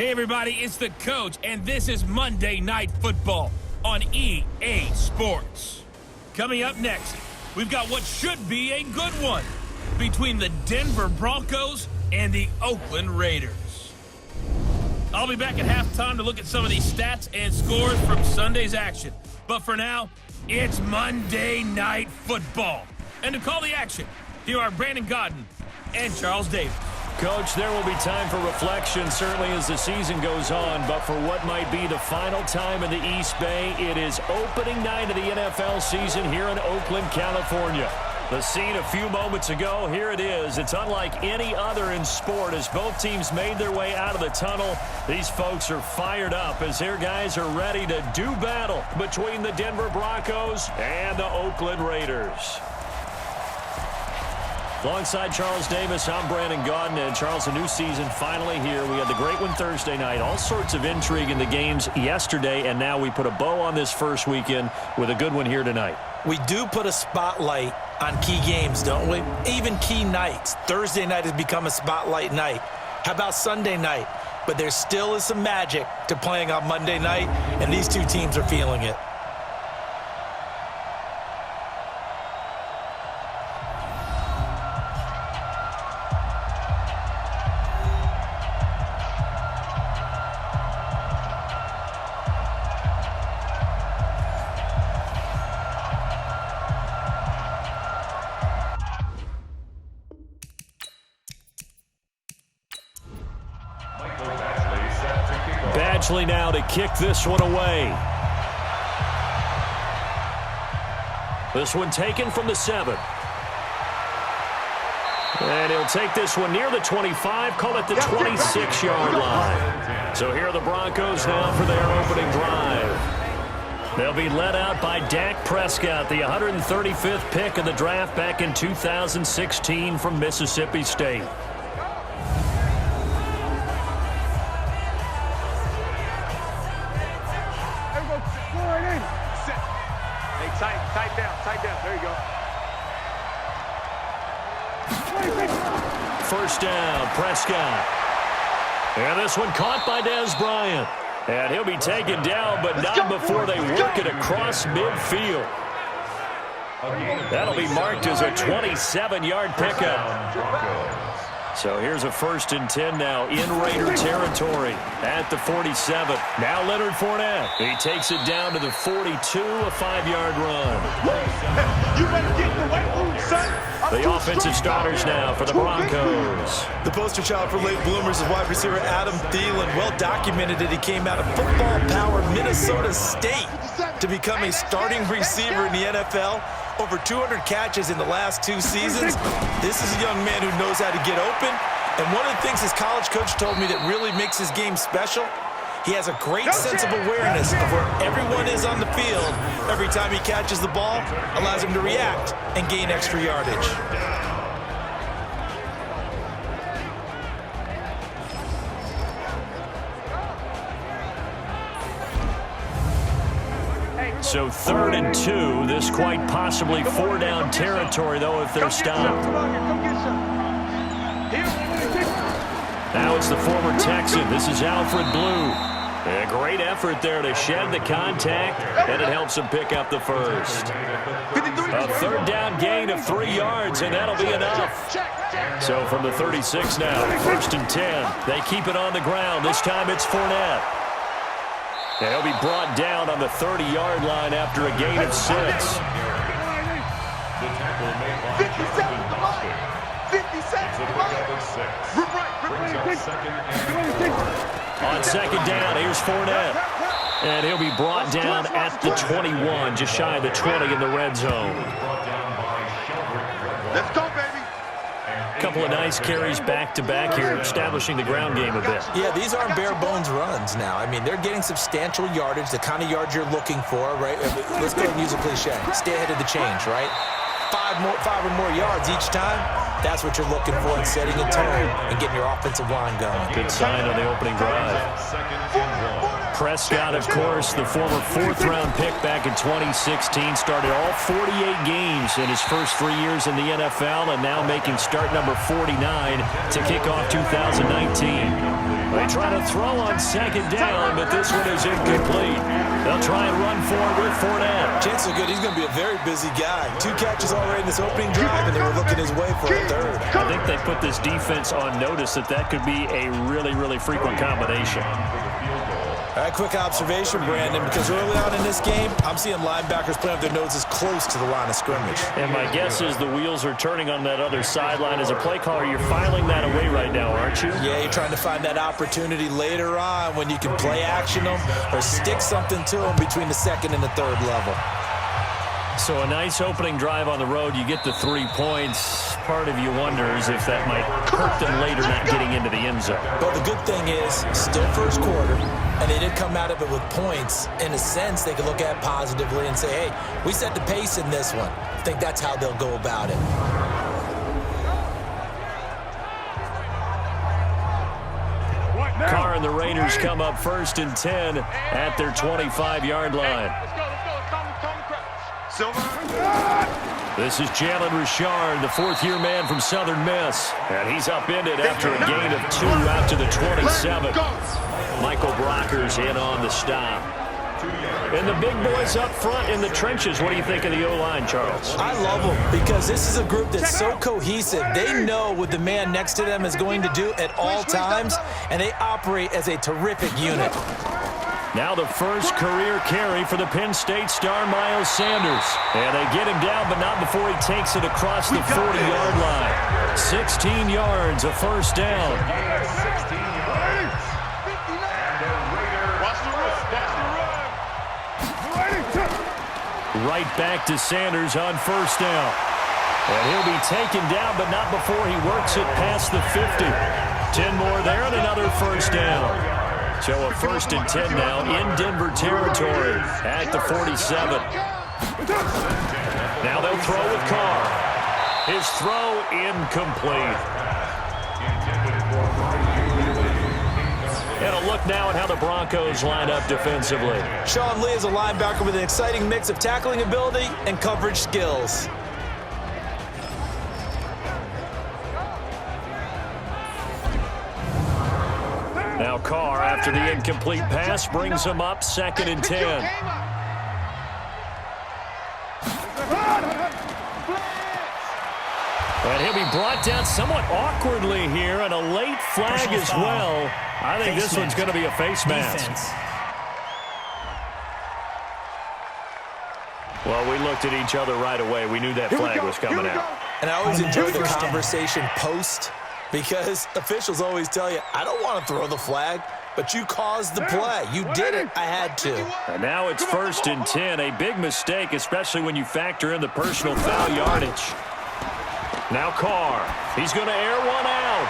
Hey everybody, it's the coach, and this is Monday Night Football on EA Sports. Coming up next, we've got what should be a good one between the Denver Broncos and the Oakland Raiders. I'll be back at halftime to look at some of these stats and scores from Sunday's action. But for now, it's Monday Night Football. And to call the action, here are Brandon Godden and Charles Davis. Coach, there will be time for reflection, certainly as the season goes on, but for what might be the final time in the East Bay, it is opening night of the NFL season here in Oakland, California. The scene a few moments ago, here it is. It's unlike any other in sport as both teams made their way out of the tunnel. These folks are fired up as their guys are ready to do battle between the Denver Broncos and the Oakland Raiders. Alongside Charles Davis, I'm Brandon Godden. And Charles, a new season finally here. We had the great one Thursday night. All sorts of intrigue in the games yesterday, and now we put a bow on this first weekend with a good one here tonight. We do put a spotlight on key games, don't we? Even key nights. Thursday night has become a spotlight night. How about Sunday night? But there still is some magic to playing on Monday night, and these two teams are feeling it. Badgley now to kick this one away. This one taken from the 7. And he'll take this one near the 25, call it the 26-yard line. So here are the Broncos now for their opening drive. They'll be led out by Dak Prescott, the 135th pick of the draft back in 2016 from Mississippi State. Tight down. There you go. First down, Prescott. And this one caught by Dez Bryant. And he'll be taken down, but not before they work it across midfield. That'll be marked as a 27-yard pickup. So here's a 1st and 10 now in Raider territory at the 47. Now Leonard Fournette. He takes it down to the 42, a 5-yard run. You better get the weight room, son. The offensive starters now for the Broncos. The poster child for late bloomers is wide receiver Adam Thielen. Well documented that he came out of football-powered Minnesota State to become a starting receiver in the NFL. Over 200 catches in the last 2 seasons. This is a young man who knows how to get open. And one of the things his college coach told me that really makes his game special, he has a great sense of awareness of where everyone is on the field. Every time he catches the ball, allows him to react and gain extra yardage. So 3rd and 2, this quite possibly 4-down territory, though, if they're stopped. Now it's the former Texan. This is Alfred Blue. A great effort there to shed the contact, and it helps him pick up the first. A 3rd down gain of 3 yards, and that'll be enough. So from the 36 now, 1st and 10. They keep it on the ground. This time it's Fournette. And he'll be brought down on the 30-yard line after a gain of 6. 57 to line. 57 to line. On 2nd down, here's Fournette. And he'll be brought down at the 21, just shy of the 20 in the red zone. Let's go, baby. Couple of nice carries back-to-back here, establishing the ground game a bit. Yeah, these aren't bare-bones runs now. I mean, they're getting substantial yardage, the kind of yards you're looking for, right? Let's go and use a cliche. Stay ahead of the change, right? 5 or more yards each time. That's what you're looking for in setting a tone and getting your offensive line going. Good sign on the opening drive. 40. Prescott, of course, the former fourth-round pick back in 2016, started all 48 games in his first 3 years in the NFL, and now making start number 49 to kick off 2019. They try to throw on second down, but this one is incomplete. They'll try and run for it with Fournette. Chances are good he's going to be a very busy guy. 2 catches already in this opening drive, and they were looking his way for a third. I think they put this defense on notice that could be a really, really frequent combination. All right, quick observation, Brandon, because early on in this game, I'm seeing linebackers playing with their noses close to the line of scrimmage. And my guess is the wheels are turning on that other sideline. As a play caller, you're filing that away right now, aren't you? Yeah, you're trying to find that opportunity later on when you can play action them or stick something to them between the second and the third level. So a nice opening drive on the road. You get the 3 points. Part of you wonders if that might hurt them later not getting into the end zone. Well, the good thing is, still first quarter, and they did come out of it with points. In a sense, they could look at positively and say, hey, we set the pace in this one. I think that's how they'll go about it. Carr and the Raiders come up 1st and 10 at their 25-yard line. This is Jalen Richard, the fourth-year man from Southern Miss. And he's upended after a gain of 2 out to the 27. Michael Brocker's in on the stop. And the big boys up front in the trenches. What do you think of the O-line, Charles? I love them because this is a group that's so cohesive. They know what the man next to them is going to do at all times, and they operate as a terrific unit. Now the first career carry for the Penn State star, Miles Sanders. And they get him down, but not before he takes it across the 40-yard line. 16 yards, a first down. Right back to Sanders on first down. And he'll be taken down, but not before he works it past the 50. 10 more there and another first down. So a 1st and 10 now in Denver territory at the 47. Now they'll throw with Carr. His throw incomplete. And a look now at how the Broncos line up defensively. Sean Lee is a linebacker with an exciting mix of tackling ability and coverage skills. Now Carr, after the incomplete pass, brings him up 2nd and 10. And he'll be brought down somewhat awkwardly here, and a late flag as well. I think this one's going to be a face mask. Well, we looked at each other right away. We knew that flag was coming out. And I always enjoy the conversation post, because officials always tell you, I don't want to throw the flag, but you caused the play. You did it. I had to. And now it's 1st and 10. A big mistake, especially when you factor in the personal foul yardage. Now Carr. He's going to air one out.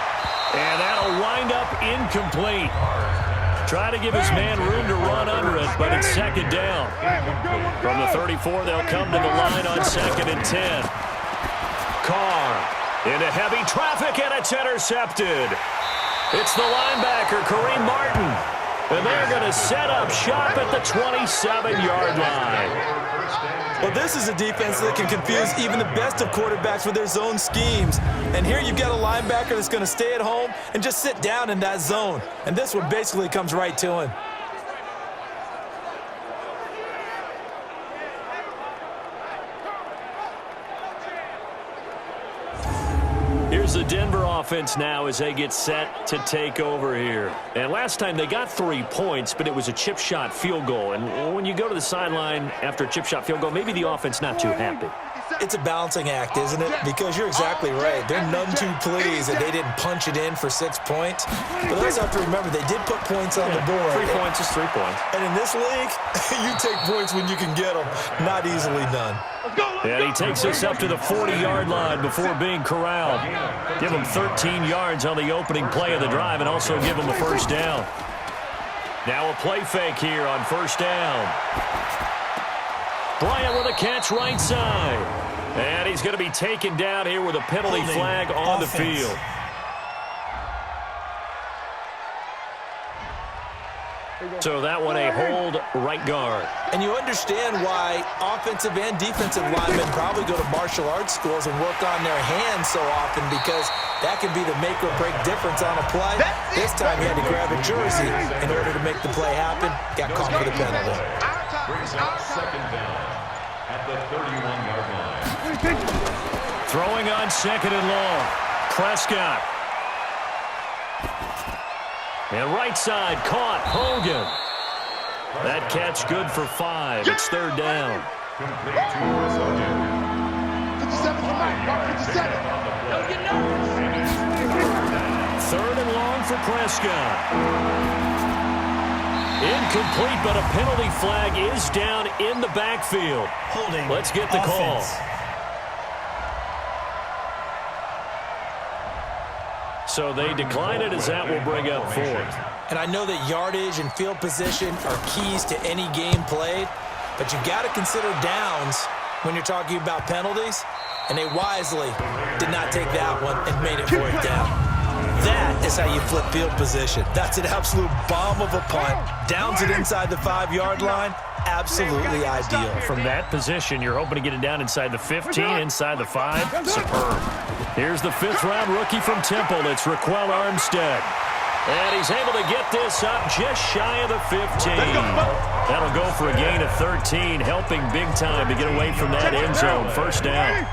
And that'll wind up incomplete. Try to give his man room to run under it, but it's 2nd down. From the 34, they'll come to the line on 2nd and 10. Carr into heavy traffic, and it's intercepted. It's the linebacker, Kareem Martin. And they're going to set up shop at the 27-yard line. Well, this is a defense that can confuse even the best of quarterbacks with their zone schemes. And here you've got a linebacker that's going to stay at home and just sit down in that zone. And this one basically comes right to him. Here's the Denver offense now as they get set to take over here. And last time they got 3 points, but it was a chip shot field goal. And when you go to the sideline after a chip shot field goal, maybe the offense not too happy. It's a balancing act, isn't it? Because you're exactly right. They're none too pleased that they didn't punch it in for 6 points. But they also have to remember they did put points on the board. 3 points is 3 points. And in this league, you take points when you can get them. Not easily done. And he takes us up to the 40-yard line before being corralled. Give him 13 yards on the opening play of the drive and also give him a first down. Now a play fake here on first down. Bryant with a catch right side. And he's going to be taken down here with a penalty flag on the field. So that one a hold right guard. And you understand why offensive and defensive linemen probably go to martial arts schools and work on their hands so often, because that can be the make or break difference on a play. This time he had to grab a jersey in order to make the play happen. Got caught for the penalty. Second down at the 31-yard line. Throwing on second and long. Prescott. And right side caught. Hogan. That catch good for 5. It's third down. 57 for Mike. 57. Don't get nervous. Third and long for Prescott. Incomplete, but a penalty flag is down in the backfield. Holding. Let's get the call. So they decline it, as that will bring up fourth. And I know that yardage and field position are keys to any game played, but you've got to consider downs when you're talking about penalties, and they wisely did not take that one and made it fourth down. That is how you flip field position. That's an absolute bomb of a punt. Downs it inside the 5-yard line. Absolutely ideal. From that position, you're hoping to get it down inside the 15, inside the 5. Superb. Here's the 5th-round rookie from Temple. It's Raquel Armstead. And he's able to get this up just shy of the 15. That'll go for a gain of 13, helping big time to get away from that end zone. First down.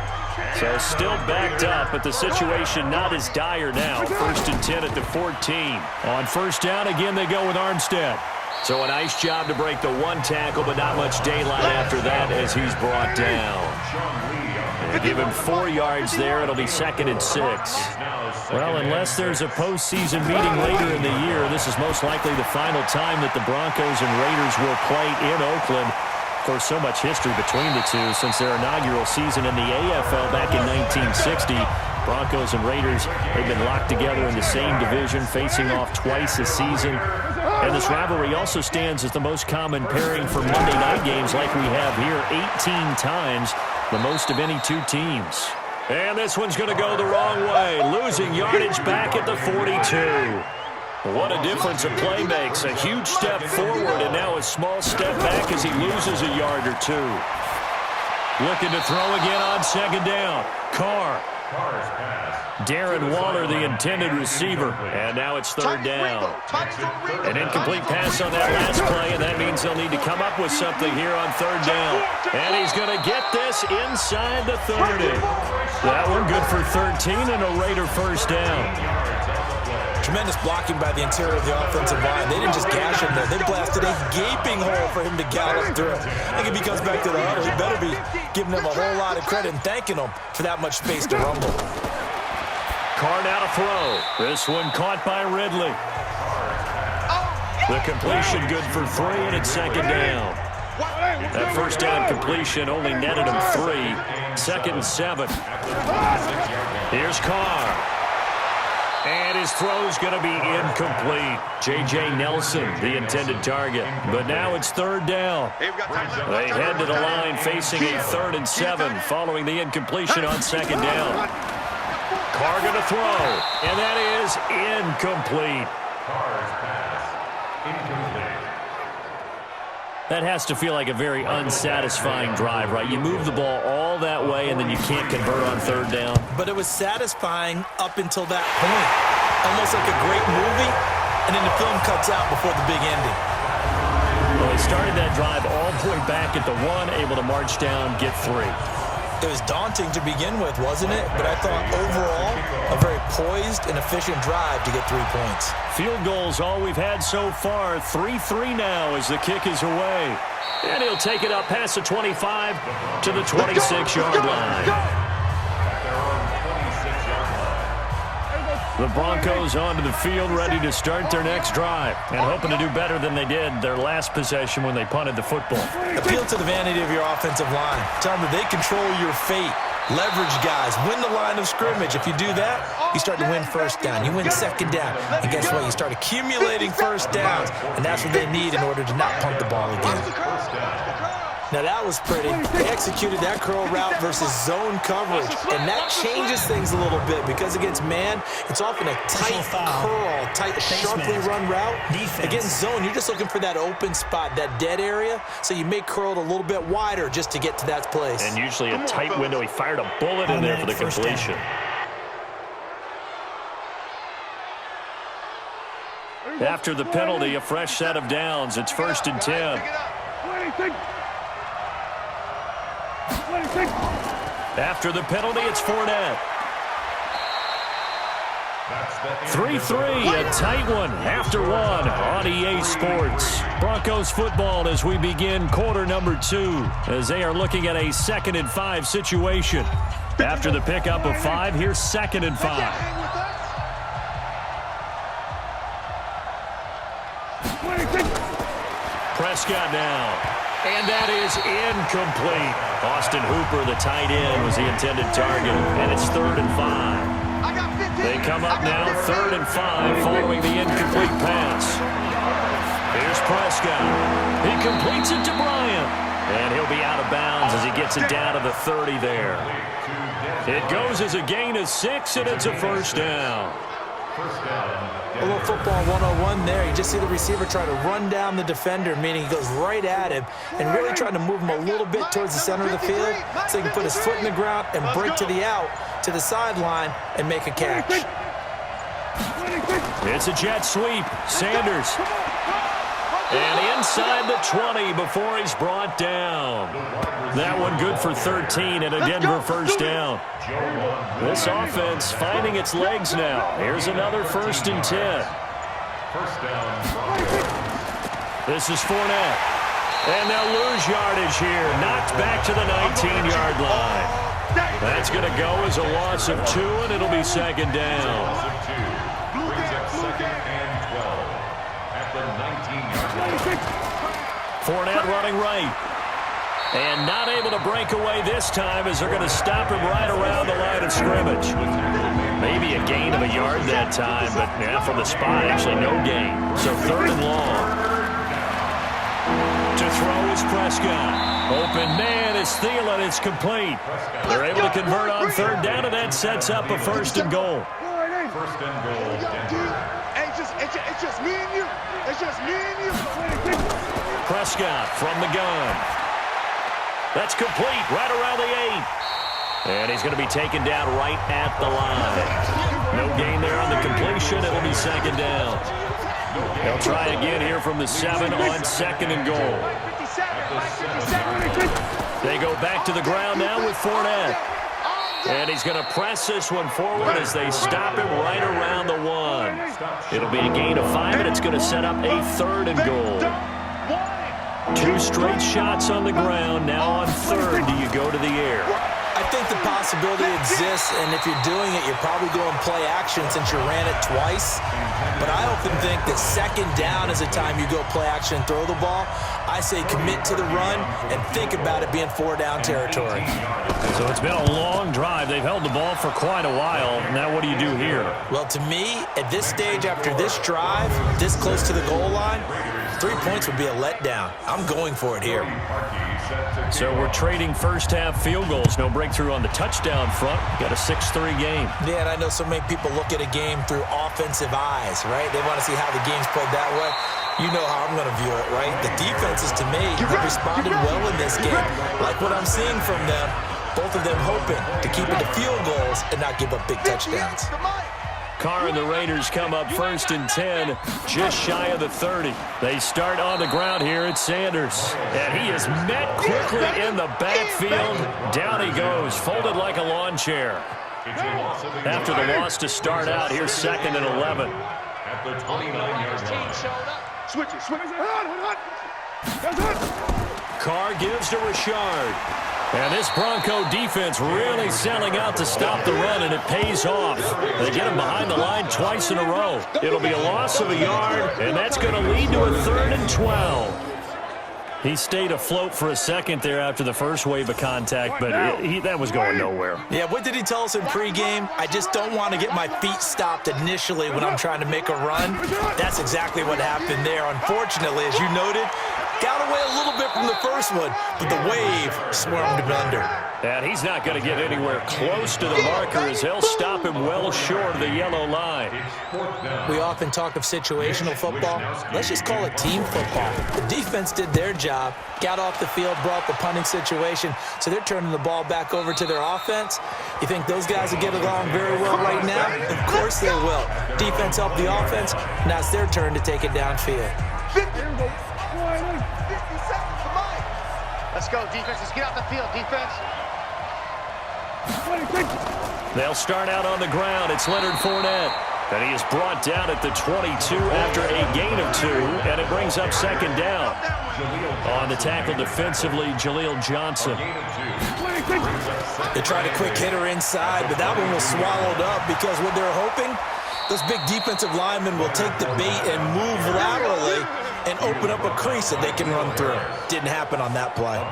So still backed up, but the situation not as dire now. 1st and 10 at the 14. On first down, again, they go with Armstead. So a nice job to break the 1 tackle, but not much daylight after that as he's brought down. And give him 4 yards there. It'll be 2nd and 6. Well, unless there's a postseason meeting later in the year, this is most likely the final time that the Broncos and Raiders will play in Oakland. Of course, so much history between the two since their inaugural season in the AFL back in 1960. Broncos and Raiders, they've been locked together in the same division, facing off twice a season. And this rivalry also stands as the most common pairing for Monday night games like we have here, 18 times, the most of any two teams. And this one's going to go the wrong way, losing yardage back at the 42. What a difference a play makes. A huge step forward and now a small step back as he loses a yard or 2. Looking to throw again on second down. Carr. Darren Waller, the intended receiver. And now it's third down. An incomplete pass on that last play, and that means they'll need to come up with something here on third down. And he's going to get this inside the 30. That one good for 13 and a Raider first down. Tremendous blocking by the interior of the offensive line. They didn't just gash him there. They blasted a gaping hole for him to gallop through. I think if he comes back to the huddle, he better be giving them a whole lot of credit and thanking them for that much space to rumble. Carr now to throw. This one caught by Ridley. The completion good for 3, and it's second down. That first down completion only netted him 3. 2nd and 7. Here's Carr. And his throw's going to be incomplete. J.J. Nelson, the intended target. But now it's third down. They head to the line facing a 3rd and 7 following the incompletion on second down. Carr going to throw. And that is incomplete. Carr's pass incomplete. That has to feel like a very unsatisfying drive, right? You move the ball all that way, and then you can't convert on third down. But it was satisfying up until that point. Almost like a great movie, and then the film cuts out before the big ending. Well, they started that drive all the way back at the 1, able to march down, get 3. It was daunting to begin with, wasn't it? But I thought overall, a very poised and efficient drive to get 3 points. Field goals all we've had so far. 3-3 now as the kick is away. And he'll take it up past the 25 to the 26-yard line. The Broncos onto the field, ready to start their next drive, and hoping to do better than they did their last possession when they punted the football. Appeal to the vanity of your offensive line. Tell them that they control your fate. Leverage guys. Win the line of scrimmage. If you do that, you start to win first down. You win second down. And guess what? You start accumulating first downs, and that's what they need in order to not punt the ball again. Now that was pretty. They executed that curl route versus zone coverage, and that changes things a little bit because against man, it's often a tight curl, tight, sharply run route. Against zone, you're just looking for that open spot, that dead area, so you make curl a little bit wider just to get to that place. And usually a tight window. He fired a bullet in there for the completion. After the penalty, a fresh set of downs. It's 1st and 10. After the penalty, it's Fournette. 3-3, a tight one after one on EA Sports. Broncos football as we begin quarter number 2 as they are looking at a 2nd and 5 situation. After the pickup of 5, here's 2nd and 5. Prescott now. And that is incomplete. Austin Hooper, the tight end, was the intended target. And it's 3rd and 5. They come up now, 3rd and 5, following the incomplete pass. Here's Prescott. He completes it to Bryant. And he'll be out of bounds as he gets it down to the 30 there. It goes as a gain of 6, and it's a 1st down. A little football 101 there. You just see the receiver try to run down the defender, meaning he goes right at him and really trying to move him a little bit towards the center of the field so he can put his foot in the ground and break to the out, to the sideline, and make a catch. It's a jet sweep. Sanders. And inside the 20 before he's brought down. That one good for 13 and a Denver 1st down. This offense finding its legs now. Here's another 1st and 10. This is Fournette. And they'll lose yardage here. Knocked back to the 19-yard line. That's going to go as a loss of 2, and it'll be 2nd down. Fournette running right. And not able to break away this time as they're going to stop him right around the line of scrimmage. Maybe a gain of a yard that time, but from the spot, actually no gain. So 3rd and long. To throw is Prescott. Open man is Thielen. It's complete. They're able to convert on 3rd down, and that sets up a 1st and goal. 1st and goal, Denver. It's just me and you. It's just me and you. Prescott from the gun. That's complete right around the 8. And he's going to be taken down right at the line. No gain there on the completion. It'll be 2nd down. They'll try again here from the 7 on 2nd and goal. They go back to the ground now with Fournette. And he's going to press this one forward as they stop him right around the 1. It'll be a gain of 5, and it's going to set up a 3rd and goal. 2 straight shots on the ground. Now on 3rd, do you go to the air? I think the possibility exists, and if you're doing it, you're probably going play action since you ran it twice. But I often think that 2nd down is a time you go play action and throw the ball. I say commit to the run and think about it being 4-down territory. So it's been a long drive. They've held the ball for quite a while. Now what do you do here? Well, to me, at this stage after this drive, this close to the goal line, 3 points would be a letdown. I'm going for it here. So we're trading first-half field goals. No breakthrough on the touchdown front. Got a 6-3 game. Yeah, and I know so many people look at a game through offensive eyes, right? They want to see how the game's played that way. You know how I'm going to view it, right? The defenses, to me, have responded well in this game. Like what I'm seeing from them, both of them hoping to keep it to field goals and not give up big touchdowns. Carr and the Raiders come up 1st and 10, just shy of the 30. They start on the ground here at Sanders. And he is met quickly in the backfield. Down he goes, folded like a lawn chair. After the loss to start out, here's 2nd and 11. At the 29-yard line. Switch it. Carr gives to Richard. And this Bronco defense really selling out to stop the run, and it pays off. They get him behind the line twice in a row. It'll be a loss of a yard, and that's going to lead to a 3rd and 12. He stayed afloat for a second there after the first wave of contact, but that was going nowhere. Yeah, what did he tell us in pregame? I just don't want to get my feet stopped initially when I'm trying to make a run. That's exactly what happened there. Unfortunately, as you noted, Got away a little bit from the first one, but the wave swarmed him under. And he's not going to get anywhere close to the marker as he'll stop him well short of the yellow line. We often talk of situational football. Let's just call it team football. The defense did their job, got off the field, brought the punting situation, so they're turning the ball back over to their offense. You think those guys will get along very well right now? Of course they will. Defense helped the offense. Now it's their turn to take it downfield. 50 seconds, come on. Let's go, defense. Let's get off the field, defense. They'll start out on the ground. It's Leonard Fournette. And he is brought down at the 22 after a gain of 2, and it brings up second down. On the tackle defensively, Jaleel Johnson. They tried a quick hitter inside, but that one was swallowed up because what they're hoping, those big defensive linemen will take the bait and move laterally and open up a crease that they can run through. Didn't happen on that play.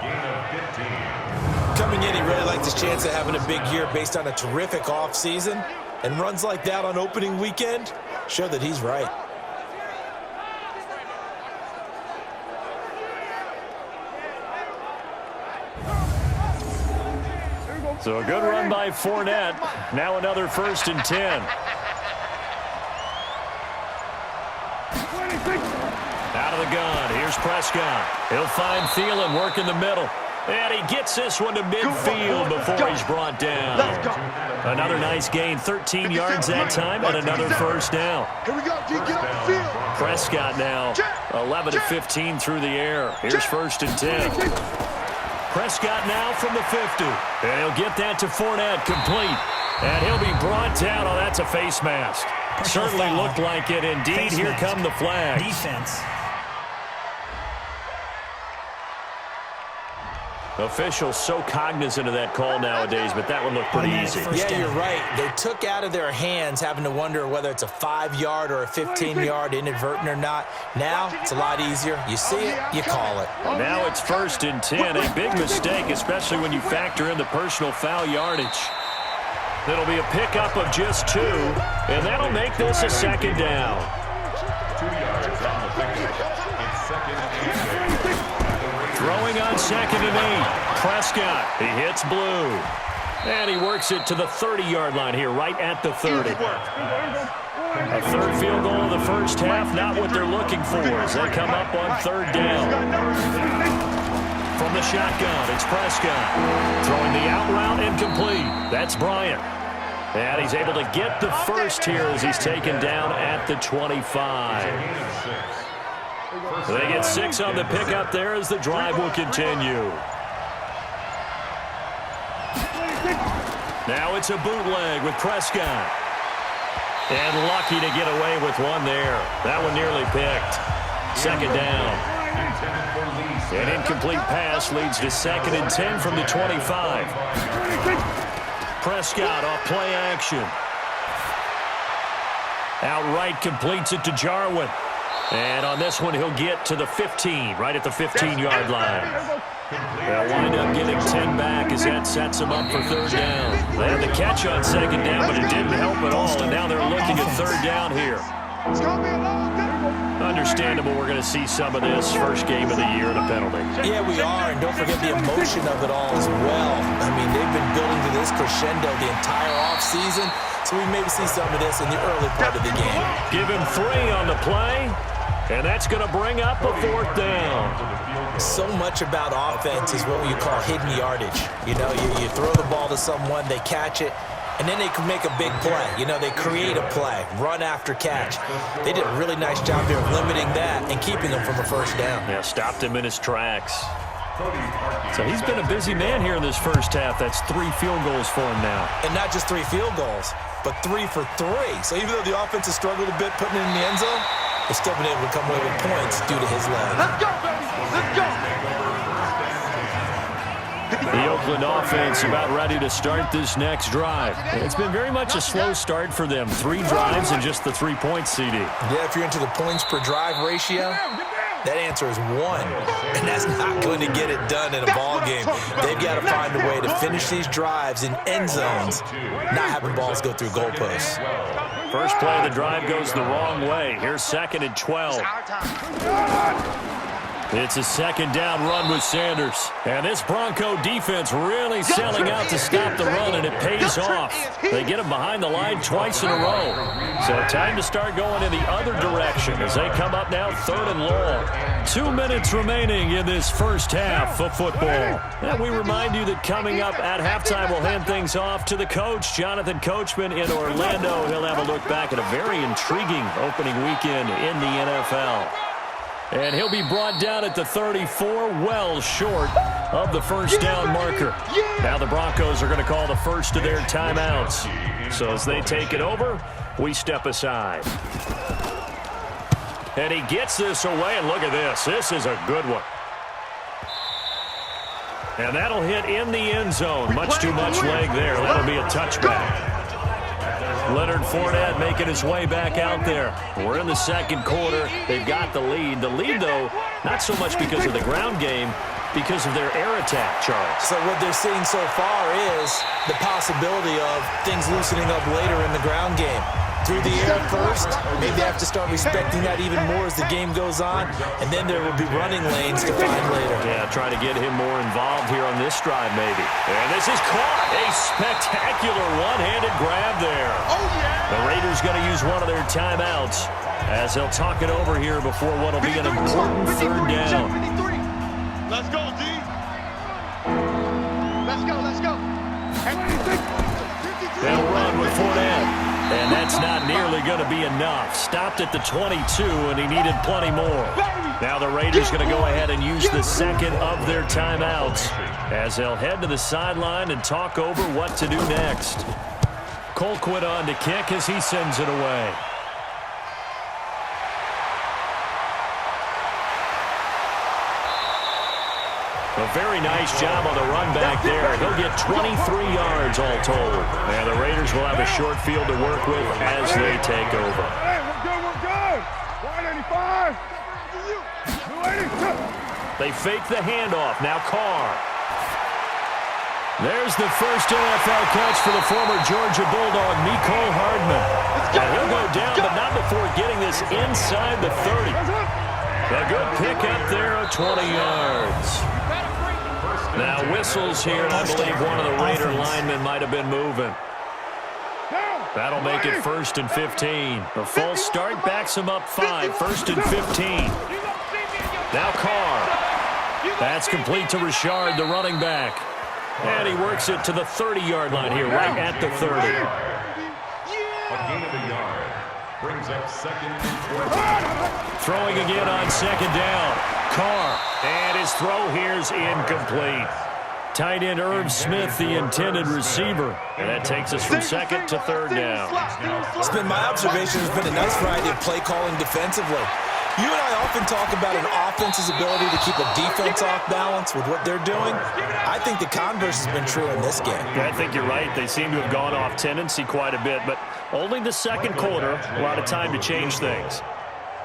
Coming in, he really liked his chance of having a big year based on a terrific offseason, and runs like that on opening weekend show that he's right. So a good run by Fournette. Now another 1st and 10. Out of the gun. Here's Prescott. He'll find Thielen working the middle. And he gets this one to midfield before he's brought down. Another nice gain, 13 yards that time, and another 1st down. Here we go, D. Get off the field. Prescott now 11 of 15 through the air. Here's 1st and 10. Prescott now from the 50. And he'll get that to Fournette, complete. And he'll be brought down. Oh, that's a face mask. Certainly looked like it indeed. Here come the flags. Defense. Officials so cognizant of that call nowadays, but that one looked pretty easy. Yeah, you're right. They took out of their hands having to wonder whether it's a 5-yard or a 15-yard inadvertent or not. Now it's a lot easier. You see it, you call it. Now it's 1st and 10. A big mistake, especially when you factor in the personal foul yardage. It'll be a pickup of just 2, and that'll make this a 2nd down. 2 yards on the pickup. It's 2nd and 8. Throwing on 2nd and 8. Prescott, he hits blue. And he works it to the 30-yard line here, right at the 30. A 3rd field goal in the first half, not what they're looking for as they come up on 3rd down. From the shotgun, it's Prescott. Throwing the out route incomplete. That's Bryant. And he's able to get the 1st here as he's taken down at the 25. They get 6 on the pickup there as the drive will continue. Now it's a bootleg with Prescott. And lucky to get away with one there. That one nearly picked. 2nd down. An incomplete pass leads to 2nd and 10 from the 25. Prescott off play action. Outright completes it to Jarwin. And on this one, he'll get to the 15, right at the 15-yard line. They'll wind up getting 10 back as that sets them up for 3rd down. They had the catch on 2nd down, but it didn't help at all, and now they're looking at 3rd down here. Understandable, we're going to see some of this first game of the year and a penalty. Yeah, we are, and don't forget the emotion of it all as well. I mean, they've been building to this crescendo the entire offseason, so we maybe see some of this in the early part of the game. Give him 3 on the play. And that's going to bring up a 4th down. So much about offense is what you call hidden yardage. You know, you throw the ball to someone, they catch it, and then they can make a big play. You know, they create a play, run after catch. They did a really nice job there of limiting that and keeping them from a 1st down. Yeah, stopped him in his tracks. So he's been a busy man here in this first half. That's 3 field goals for him now. And not just 3 field goals, but 3 for 3. So even though the offense has struggled a bit putting it in the end zone, they've still been able to come away with points due to his leg. Let's go, baby. Let's go. The Oakland offense about ready to start this next drive. It's been very much a slow start for them. 3 drives and just the 3 points, CD. Yeah, if you're into the points per drive ratio, that answer is 1. And that's not going to get it done in a ball game. They've got to find a way to finish these drives in end zones, not having balls go through goalposts. First play of the drive goes the wrong way. Here's 2nd and 12. It's a second down run with Sanders. And this Bronco defense really selling out to stop the run, and it pays off. They get him behind the line twice in a row. So time to start going in the other direction as they come up now 3rd and long. 2 minutes remaining in this first half of football. And we remind you that coming up at halftime, we'll hand things off to the coach, Jonathan Coachman in Orlando. He'll have a look back at a very intriguing opening weekend in the NFL. And he'll be brought down at the 34, well short of the first down marker. Now the Broncos are going to call the first of their timeouts. So as they take it over, we step aside. And he gets this away, and look at this. This is a good one. And that'll hit in the end zone. Much too much leg there. That'll be a touchback. Leonard Fournette making his way back out there. We're in the second quarter. They've got the lead. The lead, though, not so much because of the ground game, because of their air attack, Charles. So what they're seeing so far is the possibility of things loosening up later in the ground game. Through the air first, maybe they have to start respecting that even more as the game goes on, and then there will be running lanes to find later. Yeah, try to get him more involved here on this drive maybe. And this is caught. A spectacular one-handed grab there. Oh, yeah. The Raiders going to use one of their timeouts as they'll talk it over here before what will be an important 3rd down. Let's go, D. Let's go, let's go. They'll run with Fournette. And that's not nearly going to be enough. Stopped at the 22, and he needed plenty more. Now the Raiders going to go ahead and use the second of their timeouts as they'll head to the sideline and talk over what to do next. Colquitt on to kick as he sends it away. A very nice job on the run back there. He'll get 23 yards all told. And the Raiders will have a short field to work with as they take over. Hey, we're good. 185. They fake the handoff. Now Carr. There's the first NFL catch for the former Georgia Bulldog, Mecole Hardman. And he'll go down, but not before getting this inside the 30. A good pick up there of 20 yards. Now whistles here, and I believe one of the Raider linemen might have been moving. That'll make it 1st and 15. A false start backs him up 5. 1st and 15. Now Carr. That's complete to Richard, the running back. And he works it to the 30-yard line here, right at the 30. A gain of a yard. Brings up 2nd and 20. Throwing again on 2nd down. Carr. And his throw here's incomplete. Tight end Irv Smith, the intended receiver. And that takes us from 2nd to 3rd down. It's been my observation. There's been a nice variety of play calling defensively. You and I often talk about an offense's ability to keep a defense off balance with what they're doing. I think the converse has been true in this game. I think you're right. They seem to have gone off tendency quite a bit, but only the second quarter, a lot of time to change things.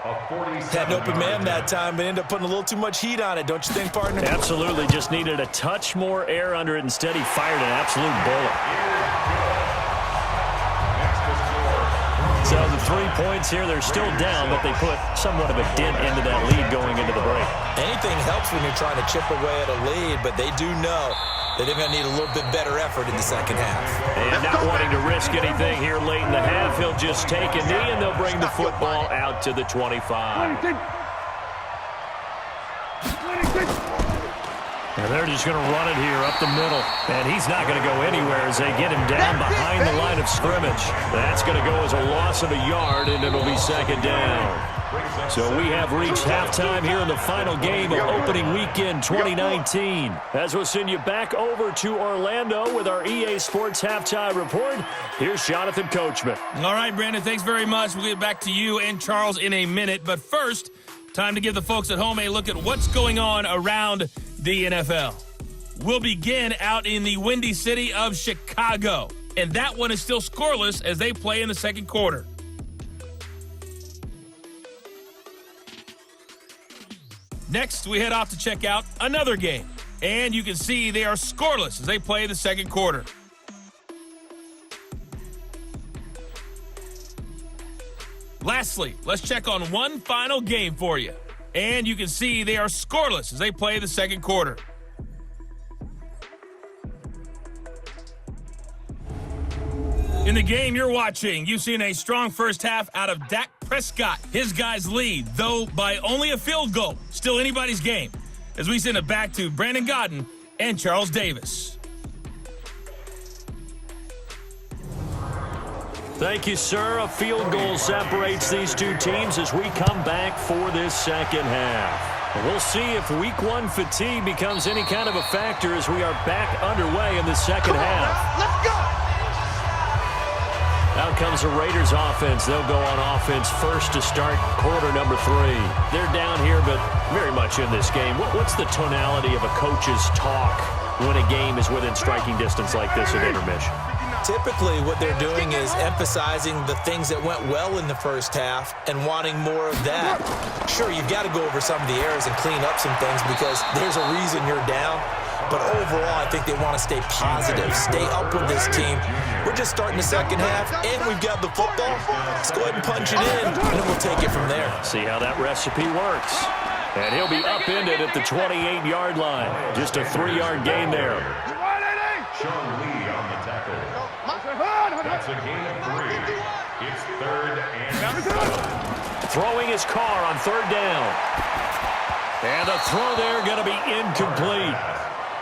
Had an open man that time, but ended up putting a little too much heat on it, don't you think, partner? Absolutely. Just needed a touch more air under it. Instead, he fired an absolute bullet. So the 3 points here, they're still down, but they put somewhat of a dent into that lead going into the break. Anything helps when you're trying to chip away at a lead, but they do know that they're going to need a little bit better effort in the second half. And not wanting to risk anything here late in the half, he'll just take a knee, and they'll bring the football out to the 25. And they're just going to run it here up the middle. And he's not going to go anywhere as they get him down behind the line of scrimmage. That's going to go as a loss of a yard, and it'll be 2nd down. So we have reached halftime here in the final game of opening weekend 2019. As we'll send you back over to Orlando with our EA Sports Halftime Report, here's Jonathan Coachman. All right, Brandon, thanks very much. We'll get back to you and Charles in a minute. But first, time to give the folks at home a look at what's going on around the NFL. We'll begin out in the windy city of Chicago. And that one is still scoreless as they play in the second quarter. Next, we head off to check out another game. And you can see they are scoreless as they play the second quarter. Lastly, let's check on one final game for you. And you can see they are scoreless as they play the second quarter. In the game you're watching, you've seen a strong first half out of Dak Prescott. His guys lead, though by only a field goal. Still anybody's game. As we send it back to Brandon Godden and Charles Davis. Thank you, sir. A field goal separates these two teams as we come back for this second half. We'll see if week one fatigue becomes any kind of a factor as we are back underway in the second half. Let's go! Out comes the Raiders offense. They'll go on offense first to start quarter number 3. They're down here, but very much in this game. What's the tonality of a coach's talk when a game is within striking distance like this at intermission? Typically, what they're doing is emphasizing the things that went well in the first half and wanting more of that. Sure, you've got to go over some of the errors and clean up some things because there's a reason you're down. But overall, I think they want to stay positive, stay up with this team. We're just starting the second half, and we've got the football. Let's go ahead and punch it in, and then we'll take it from there. See how that recipe works. And he'll be upended at the 28-yard line. Just a 3-yard gain there. Sean Lee on the tackle. That's a gain of 3. It's 3rd and 7. Throwing his car on 3rd down. And the throw there going to be incomplete.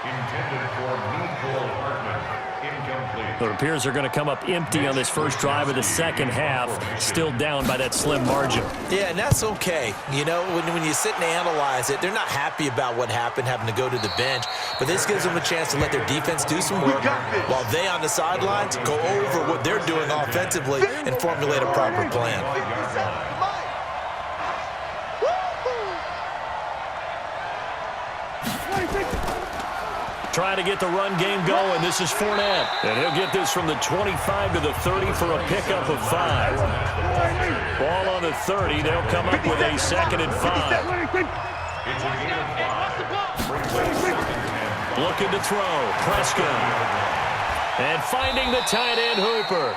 Intended for Nicole Hartman. Incomplete. It appears they're going to come up empty on this first drive of the second half, still down by that slim margin. Yeah, and that's okay. You know, when you sit and analyze it, they're not happy about what happened, having to go to the bench, but this gives them a chance to let their defense do some work while they on the sidelines go over what they're doing offensively and formulate a proper plan. Trying to get the run game going. This is Fournette. And he'll get this from the 25 to the 30 for a pickup of 5. Ball on the 30. They'll come up with a 2nd and 5. It's a gain of 5. Looking to throw. Prescott. And finding the tight end, Hooper.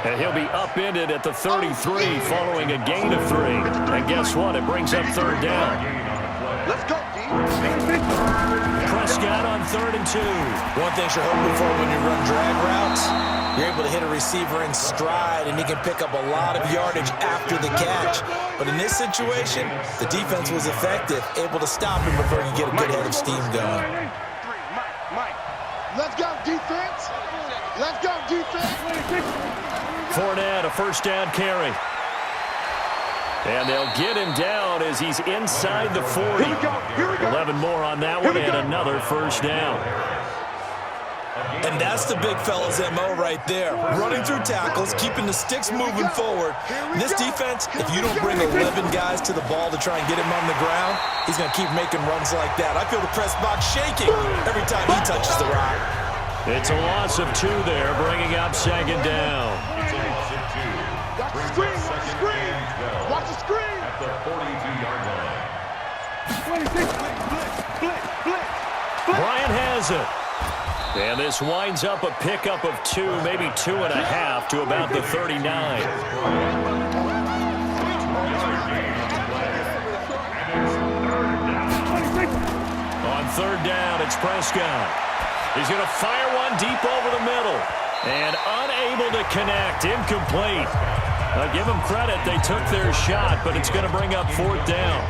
And he'll be upended at the 33 following a gain of 3. And guess what? It brings up 3rd down. Let's go, D. Prescott on 3rd and 2. One thing you're hoping for when you run drag routes, you're able to hit a receiver in stride, and he can pick up a lot of yardage after the catch. But in this situation, the defense was effective, able to stop him before you get a good head of steam going. Let's go, defense. Let's go, defense. Fournette, a 1st down carry. And they'll get him down as he's inside the 40. 11 more on that one and another 1st down. And that's the big fella's MO right there. Running through tackles, keeping the sticks moving forward. This defense, if you don't bring 11 guys to the ball to try and get him on the ground, he's going to keep making runs like that. I feel the press box shaking every time he touches the rock. It's a loss of 2 there, bringing up 2nd down. It's a loss of 2. Watch the screen, watch the screen. Watch the screen. At the 42-yard line. 26. Bryant has it. And this winds up a pickup of 2, maybe 2.5 to about the 39. On 3rd down, it's Prescott. He's going to fire one deep over the middle. And unable to connect, incomplete. Give them credit, they took their shot, but it's going to bring up 4th down.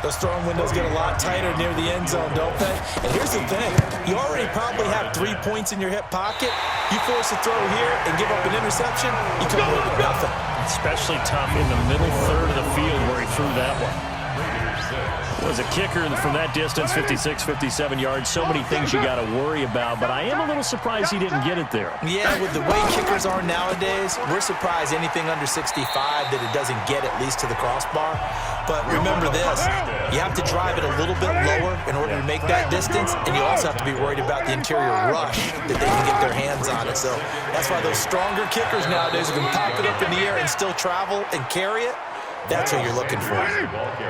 Those throwing windows get a lot tighter near the end zone, don't they? And here's the thing. You already probably have 3 points in your hip pocket. You force a throw here and give up an interception, you come away with nothing. Especially tough in the middle 3rd of the field where he threw that one. Was a kicker from that distance, 56, 57 yards. So many things you got to worry about, but I am a little surprised he didn't get it there. Yeah, with the way kickers are nowadays, we're surprised anything under 65 that it doesn't get at least to the crossbar. But remember this, you have to drive it a little bit lower in order to make that distance, and you also have to be worried about the interior rush that they can get their hands on it. So that's why those stronger kickers nowadays who can pop it up in the air and still travel and carry it, that's what you're looking for.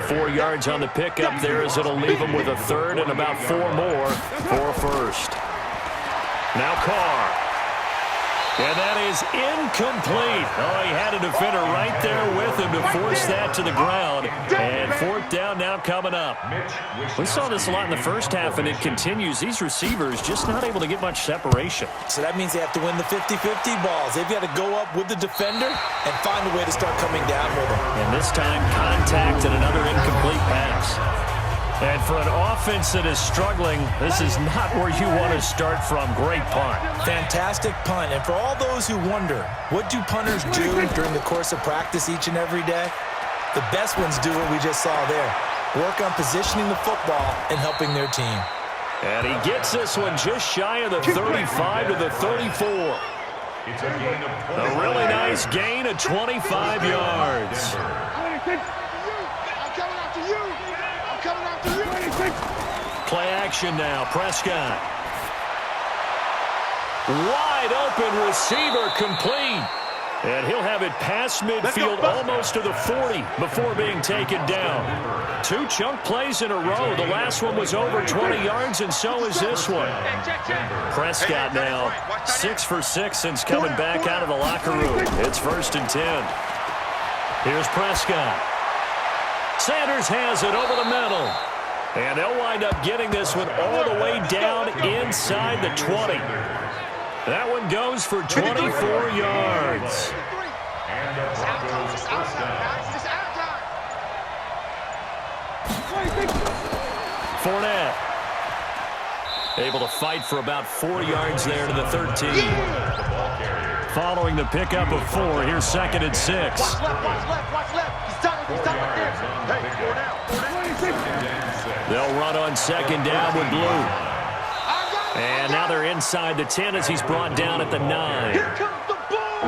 4 yards on the pickup there as it'll leave them with a 3rd and about 4 more for a 1st. Now Carr. And that is incomplete. Oh, he had a defender right there with him to force that to the ground. And fourth down now coming up. We saw this a lot in the first half, and it continues. These receivers just not able to get much separation. So that means they have to win the 50-50 balls. They've got to go up with the defender and find a way to start coming down with them. And this time, contact and another incomplete pass. And for an offense that is struggling, this is not where you want to start from. Great punt. Fantastic punt. And for all those who wonder, what do punters do during the course of practice each and every day? The best ones do what we just saw there. Work on positioning the football and helping their team. And he gets this one just shy of the 35 to the 34. It's a gain of 20. A really nice gain of 25 yards. Play action now. Prescott. Wide open receiver complete. And he'll have it past midfield almost to the 40 before being taken down. 2 chunk plays in a row. The last one was over 20 yards, and so is this one. Prescott now 6 for 6 since coming back out of the locker room. It's 1st and 10. Here's Prescott. Sanders has it over the middle. And they'll wind up getting this one all the way down inside the 20. That one goes for 24 yards. And the Broncos first down. Fournette able to fight for about 4 yards there to the 13. Following the pickup of 4, here's 2nd and 6. Watch left. He's done it there. Hey, 4 down. They'll run on 2nd down with Blue. And now they're inside the 10 as he's brought down at the 9.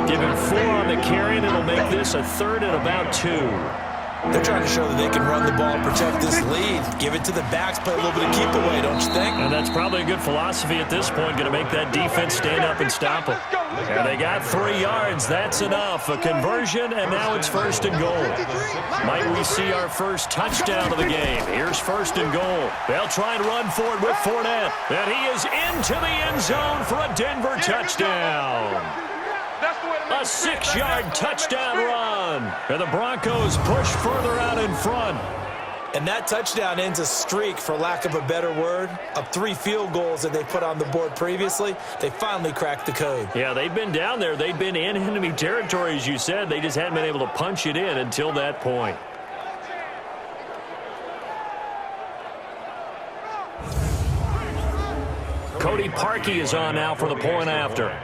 Give him 4 on the carry, and it'll make this a 3rd and about 2. They're trying to show that they can run the ball and protect this lead. Give it to the backs, play a little bit of keep away, don't you think? And that's probably a good philosophy at this point, going to make that defense stand up and stop them. And they got 3 yards. That's enough. A conversion, and now it's 1st and goal. Might we see our first touchdown of the game? Here's 1st and goal. They'll try and run for it with Fournette. And he is into the end zone for a Denver touchdown. A 6-yard touchdown run. And the Broncos push further out in front. And that touchdown ends a streak, for lack of a better word, of 3 field goals that they put on the board previously. They finally cracked the code. Yeah, they've been down there. They've been in enemy territory, as you said. They just hadn't been able to punch it in until that point. Cody Parkey is on now for the point after.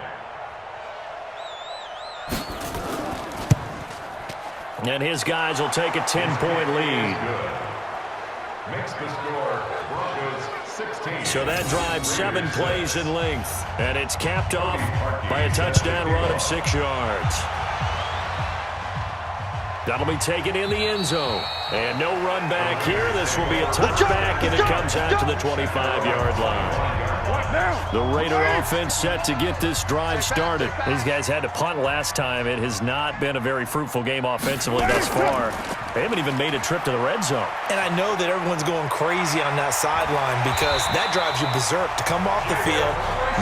And his guys will take a 10-point lead. Makes the score Broncos 16. So that drives 7 plays in length. And it's capped off by a touchdown run of 6 yards. That'll be taken in the end zone. And no run back here. This will be a touchback, and it comes out to the 25-yard line. The Raider offense set to get this drive started. These guys had to punt last time. It has not been a very fruitful game offensively thus far. They haven't even made a trip to the red zone. And I know that everyone's going crazy on that sideline because that drives you berserk to come off the field,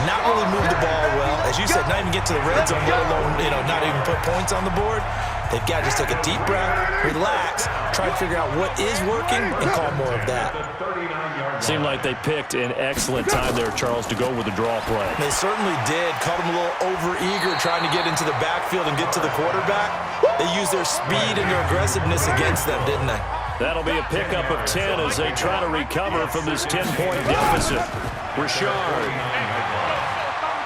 not really move the ball well. As you said, not even get to the red zone, let alone, not even put points on the board. They've got to just take a deep breath, relax, try to figure out what is working, and call more of that. Seemed like they picked an excellent time there, Charles, to go with the draw play. They certainly did. Caught them a little over-eager trying to get into the backfield and get to the quarterback. They used their speed and their aggressiveness against them, didn't they? That'll be a pickup of 10 as they try to recover from this 10-point deficit. Richard.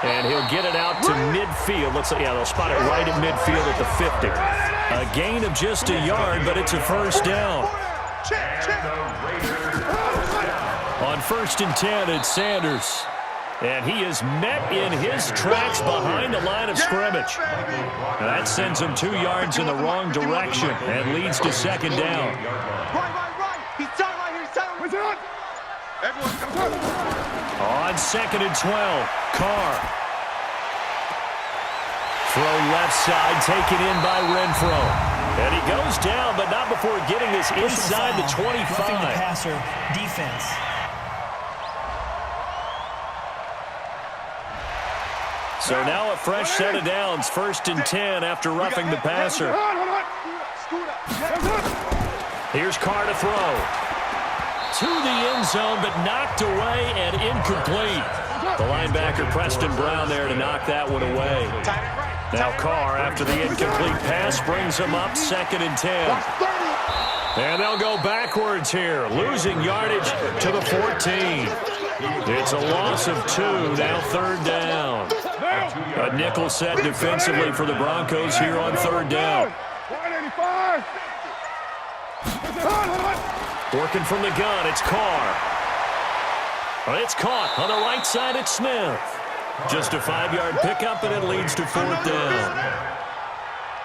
And he'll get it out to midfield. Looks like, they'll spot it right at midfield at the 50. A gain of just a yard, but it's a 1st down. On 1st and 10, it's Sanders. And he is met in his tracks behind the line of scrimmage. That sends him 2 yards in the wrong direction and leads to 2nd down. Right. He's done right here. He's done. Where's it? Everyone come On 2nd and 12, Carr. Throw left side, taken in by Renfro. And he goes down, but not before getting this inside the 25. Roughing the passer defense. So now a fresh set of downs, 1st and 10 after roughing the passer. Here's Carr to throw. To the end zone, but knocked away and incomplete. The linebacker, Preston Brown, there to knock that one away. Now Carr, after the incomplete pass, brings him up 2nd and 10. And they'll go backwards here, losing yardage to the 14. It's a loss of 2, now 3rd down. A nickel set defensively for the Broncos here on 3rd down. Working from the gun, it's Carr. It's caught on the right side, it's Smith. Just a 5-yard pickup, and it leads to 4th down.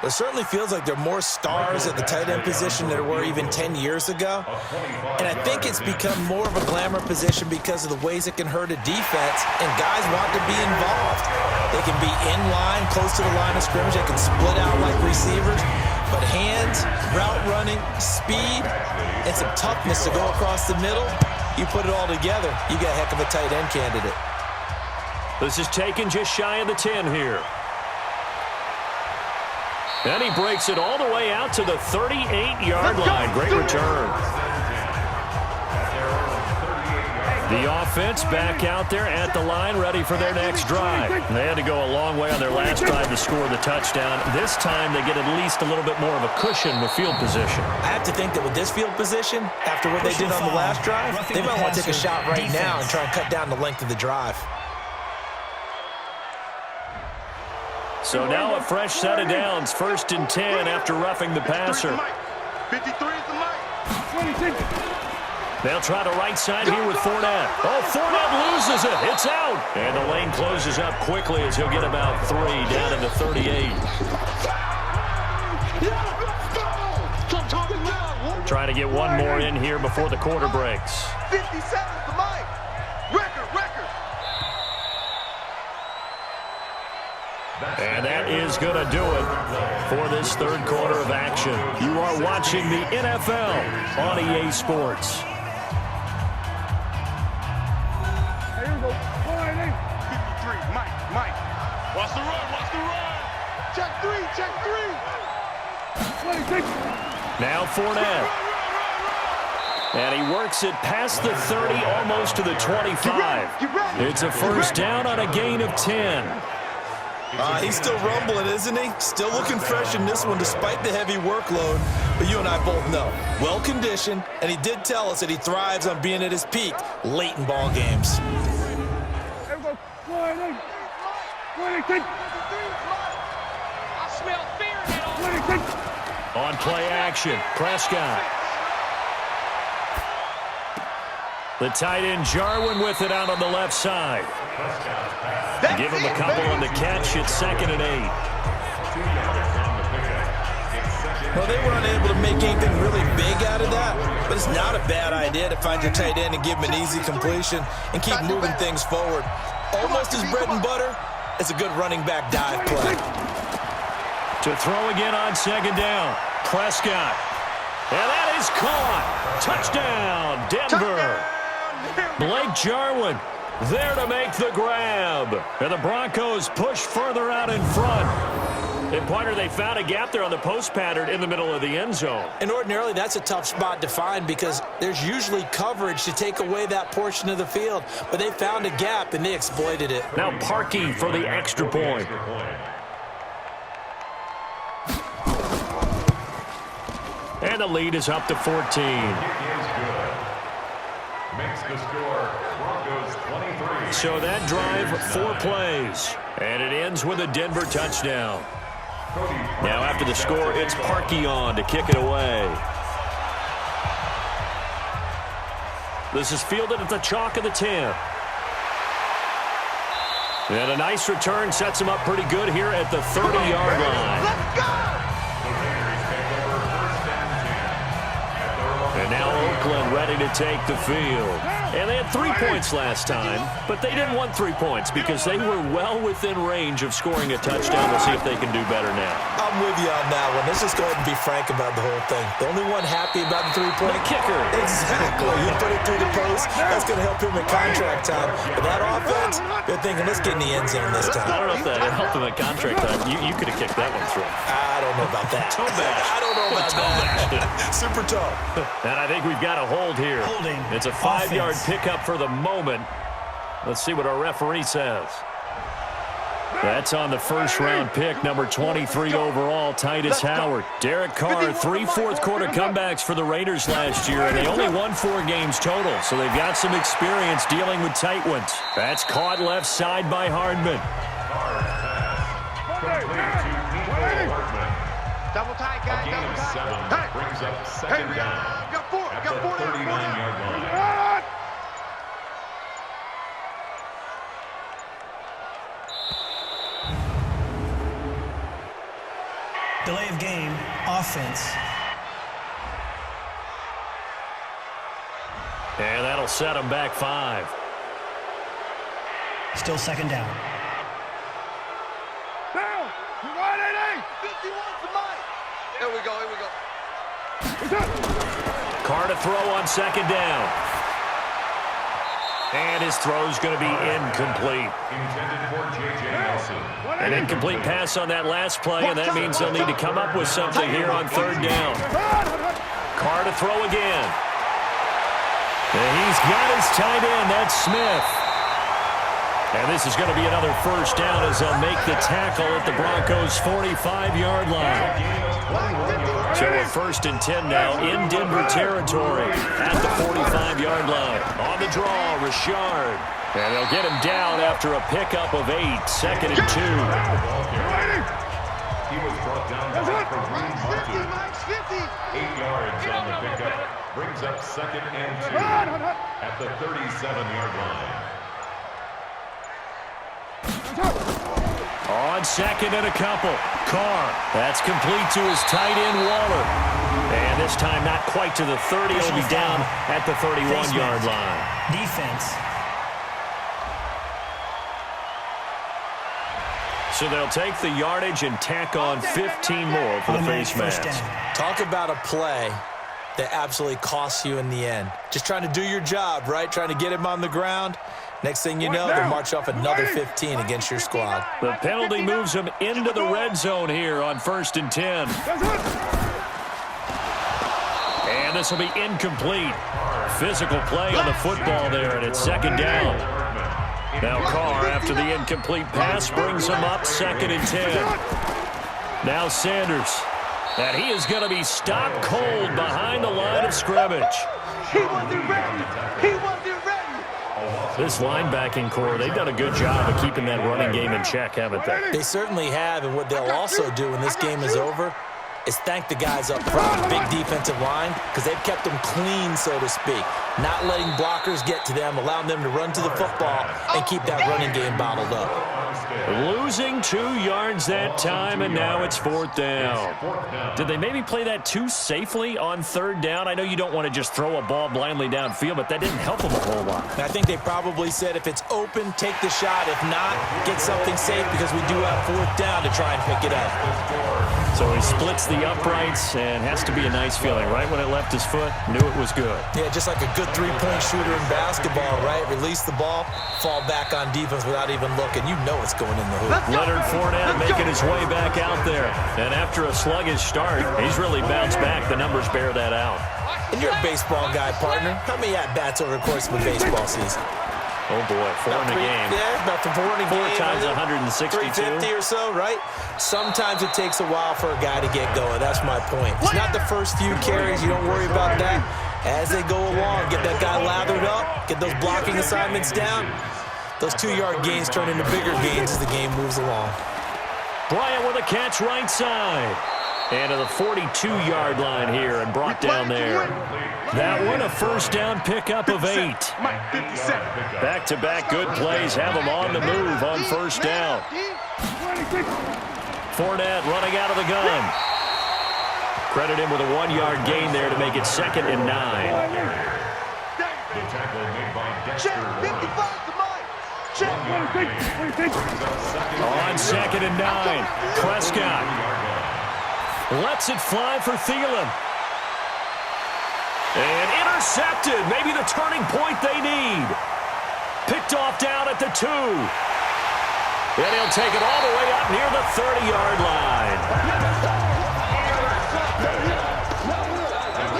It certainly feels like there are more stars at the tight end position than there were even 10 years ago. And I think it's become more of a glamour position because of the ways it can hurt a defense, and guys want to be involved. They can be in line, close to the line of scrimmage. They can split out like receivers. But hands, route running, speed, and some toughness to go across the middle, you put it all together, you got a heck of a tight end candidate. This is taken just shy of the 10 here. And he breaks it all the way out to the 38-yard line. Great return. The offense back out there at the line, ready for their next drive. They had to go a long way on their last drive to score the touchdown. This time they get at least a little bit more of a cushion with field position. I have to think that with this field position, after what they did on the last drive, they might want to take a shot right now and try and cut down the length of the drive. So now a fresh set of downs, 1st and 10 after roughing the passer. 53 is the mic. They'll try the right side here with Fournette. Oh, Fournette loses it. It's out. And the lane closes up quickly as he'll get about 3 down to the 38. Trying to get one more in here before the quarter breaks. 57 is the mic. Record. And that is going to do it for this 3rd quarter of action. You are watching the NFL on EA Sports. Mike. Watch the run. Check 3. Now Fournette. And he works it past the 30, almost to the 25. It's a 1st down on a gain of 10. He's still rumbling, isn't he? Still looking fresh in this one despite the heavy workload. But you and I both know, well-conditioned, and he did tell us that he thrives on being at his peak late in ball games. On play action, Prescott. The tight end Jarwin with it out on the left side. Give him a couple on the catch. It's 2nd and 8. Well, they were unable to make anything really big out of that, but it's not a bad idea to find your tight end and give him an easy completion and keep moving things forward. Almost his bread and butter is a good running back dive play. To throw again on 2nd down, Prescott. And that is caught. Touchdown, Denver. Blake Jarwin there to make the grab. And the Broncos push further out in front. And, Pointer, they found a gap there on the post pattern in the middle of the end zone. And ordinarily, that's a tough spot to find because there's usually coverage to take away that portion of the field. But they found a gap, and they exploited it. Now Parkey for the extra point. And the lead is up to 14. Makes the score Broncos 23. So that drive, 4 plays. And it ends with a Denver touchdown. Now after the score, it's Parkey on to kick it away. This is fielded at the chalk of the 10. And a nice return sets him up pretty good here at the 30-yard line. Let's go! And now Oakland ready to take the field. And they had 3 points last time, but they didn't want 3 points because they were well within range of scoring a touchdown. We'll see if they can do better now. I'm with you on that one. Let's just go ahead and be frank about the whole thing. The only one happy about the 3-point? The kicker. Exactly. You put it through the post. That's going to help him in contract time. But that offense, they're thinking, let's get in the end zone this time. I don't know if that helped him at contract time. You could have kicked that one through. I don't know about that. Toe bash. I don't know about that. Super toe. And I think we've got a hold here. Holding. It's a 5-yard pickup for the moment. Let's see what our referee says. That's on the first-round pick, number 23 overall, Titus Howard. Derek Carr, 3 fourth-quarter comebacks for the Raiders last year, and they only won 4 games total, so they've got some experience dealing with tight ones. That's caught left side by Hardman. Double tight, guys. Double tight. Brings up second down. Got 4. At Got 4 the there. 39-yard line. Delay of game, offense. And that'll set them back 5. Still second down. Down. 180. 51 to mine. Here we go. Carr to throw on second down. And his throw's going to be incomplete. Intended for J.J. Nelson. An incomplete pass on that last play, and that means they'll need to come up with something here on third down. Carr to throw again. And he's got his tight end. That's Smith. And this is going to be another first down as they'll make the tackle at the Broncos' 45-yard line. So a 1st and 10 now in Denver territory at the 45-yard line. On the draw, Richard. And they'll get him down after a pickup of 8, 2nd and 2. He was brought down by Kareem Martin. 8 yards on the pickup. Brings up 2nd and 2 at the 37-yard line. On 2nd and a couple. Carr. That's complete to his tight end, Waller. And this time not quite to the 30. He'll be down at the 31-yard line. Defense. So they'll take the yardage and tack on 15 more for the face mask. Talk about a play that absolutely costs you in the end. Just trying to do your job, right? Trying to get him on the ground. Next thing you know, they'll march off another 15 against your squad. The penalty moves him into the red zone here on 1st and 10. And this will be incomplete. Physical play on the football there, and it's 2nd down. Now Carr, after the incomplete pass, brings him up 2nd and 10. Now Sanders. And he is going to be stopped cold behind the line of scrimmage. He wasn't ready. He wasn't ready. This linebacking core, they've done a good job of keeping that running game in check, haven't they? They certainly have, and what they'll also do when this game is over is thank the guys up front, the big defensive line, because they've kept them clean, so to speak. Not letting blockers get to them, allowing them to run to the football and keep that running game bottled up. Losing 2 yards that time, and now it's 4th down. Did they maybe play that too safely on 3rd down? I know you don't want to just throw a ball blindly downfield, but that didn't help them a whole lot. And I think they probably said if it's open, take the shot. If not, get something safe because we do have 4th down to try and pick it up. So he splits the uprights and has to be a nice feeling. Right when it left his foot, knew it was good. Yeah, just like a good three-point shooter in basketball, right? Release the ball, fall back on defense without even looking. You know it's going in the hoop. Leonard Fournette making his way back out there. And after a sluggish start, he's really bounced back. The numbers bear that out. And you're a baseball guy, partner. How many at-bats over the course of a baseball season? Oh, boy, 4 in a game. Yeah, about 4 in a game. 4 times 162. 350 or so, right? Sometimes it takes a while for a guy to get going. That's my point. It's not the first few carries. You don't worry about that. As they go along, get that guy lathered up, get those blocking assignments down. Those 2-yard gains turn into bigger gains as the game moves along. Bryant with a catch right side. And to the 42-yard line here and brought down there. That one a first down pickup of 8. Back-to-back good plays have them on the move on first down. Fournette running out of the gun. Credit him with a 1-yard gain there to make it 2nd and 9. The tackle made by Dexter Check, 55 to mine. Check. On 2nd and 9, Prescott lets it fly for Thielen. And intercepted, maybe the turning point they need. Picked off down at the 2. And he'll take it all the way up near the 30-yard line.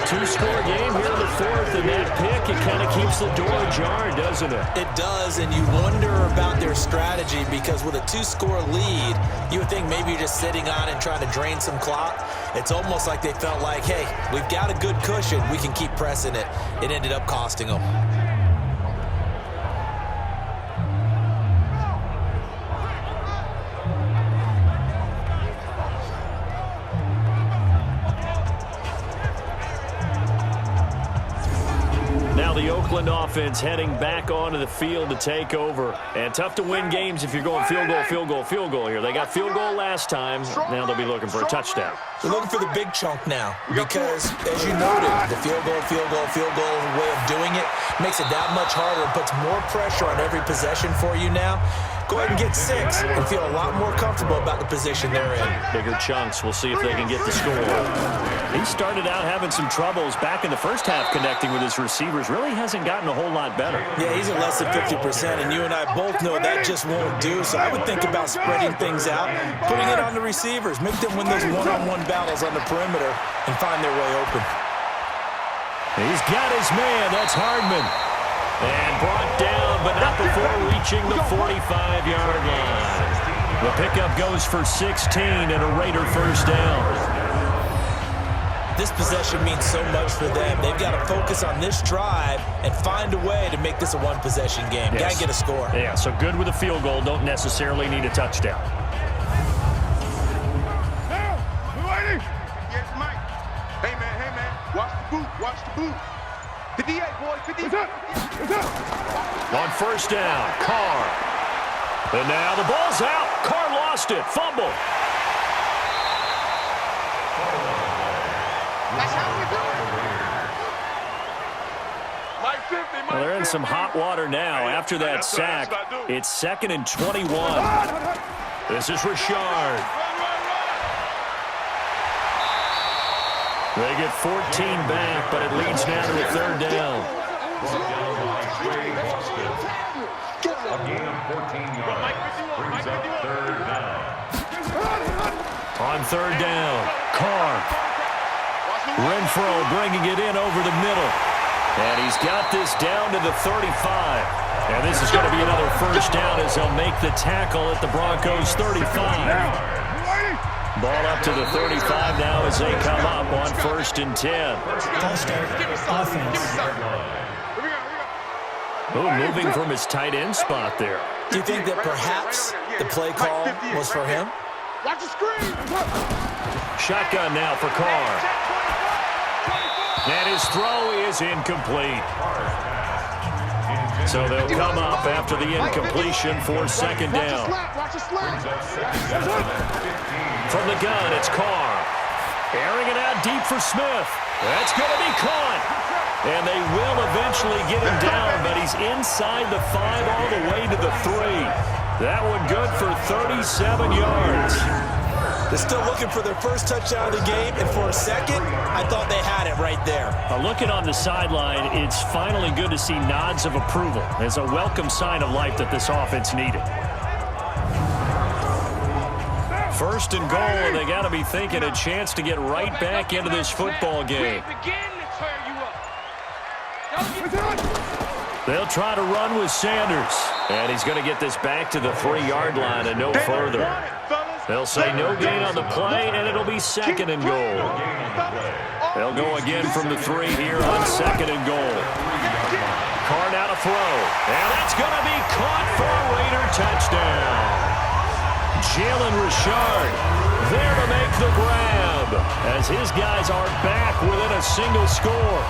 2-score game here in the 4th, and that pick, it kind of keeps the door ajar, doesn't it? It does, and you wonder about their strategy because with a 2-score lead, you would think maybe you're just sitting on and trying to drain some clock. It's almost like they felt like, hey, we've got a good cushion. We can keep pressing it. It ended up costing them. The Oakland offense heading back onto the field to take over. And tough to win games if you're going field goal, field goal, field goal here. They got field goal last time. Now they'll be looking for a touchdown. They're looking for the big chunk now because, as you noted, the field goal way of doing it makes it that much harder and puts more pressure on every possession for you now. Go ahead and get 6 and feel a lot more comfortable about the position they're in. Bigger chunks. We'll see if they can get the score. He started out having some troubles back in the first half connecting with his receivers. Really hasn't gotten a whole lot better. Yeah, he's at less than 50%, and you and I both know that just won't do. So I would think about spreading things out, putting it on the receivers, make them win those one-on-one battles on the perimeter and find their way open. He's got his man. That's Hardman. And brought down, but not before reaching the 45-yard line. The pickup goes for 16 and a Raider first down. This possession means so much for them. They've got to focus on this drive and find a way to make this a one-possession game. Yes. Got to get a score. Yeah, so good with a field goal. Don't necessarily need a touchdown. Yes, Mike. Hey, man. Watch the boot. 58, boy, 58. On first down, Carr. And now the ball's out. Carr lost it. Fumble. That's how we do it. Mike 50, Well, they're in some hot water now. After that sack, it's 2nd and 21. This is Richard. They get 14 back, but it leads now to a 3rd down. A gain of 14 yards brings up 3rd down. On 3rd down, Carr. Renfro bringing it in over the middle. And he's got this down to the 35. And this is going to be another first down as they'll make the tackle at the Broncos' 35. Ball up to the 35 now as they come up on 1st and 10. False start. Offense. Oh, moving from his tight end spot there. Do you think that perhaps the play call was for him? Watch the screen. Shotgun now for Carr. And his throw is incomplete. So they'll come up after the incompletion for 2nd down. From the gun, it's Carr. Airing it out deep for Smith. That's going to be caught. And they will eventually get him down, but he's inside the 5 all the way to the 3. That one good for 37 yards. They're still looking for their first touchdown of the game, and for a second, I thought they had it right there. Looking on the sideline, it's finally good to see nods of approval. It's a welcome sign of life that this offense needed. 1st and goal, and they got to be thinking a chance to get right back into this football game. They'll try to run with Sanders, and he's going to get this back to the 3-yard line and no further. They'll say no gain on the play, and it'll be 2nd and goal. They'll go again from the 3 here on 2nd and goal. Carr now to throw, and that's going to be caught for a Raider touchdown. Jalen Richard there to make the grab as his guys are back within a single score.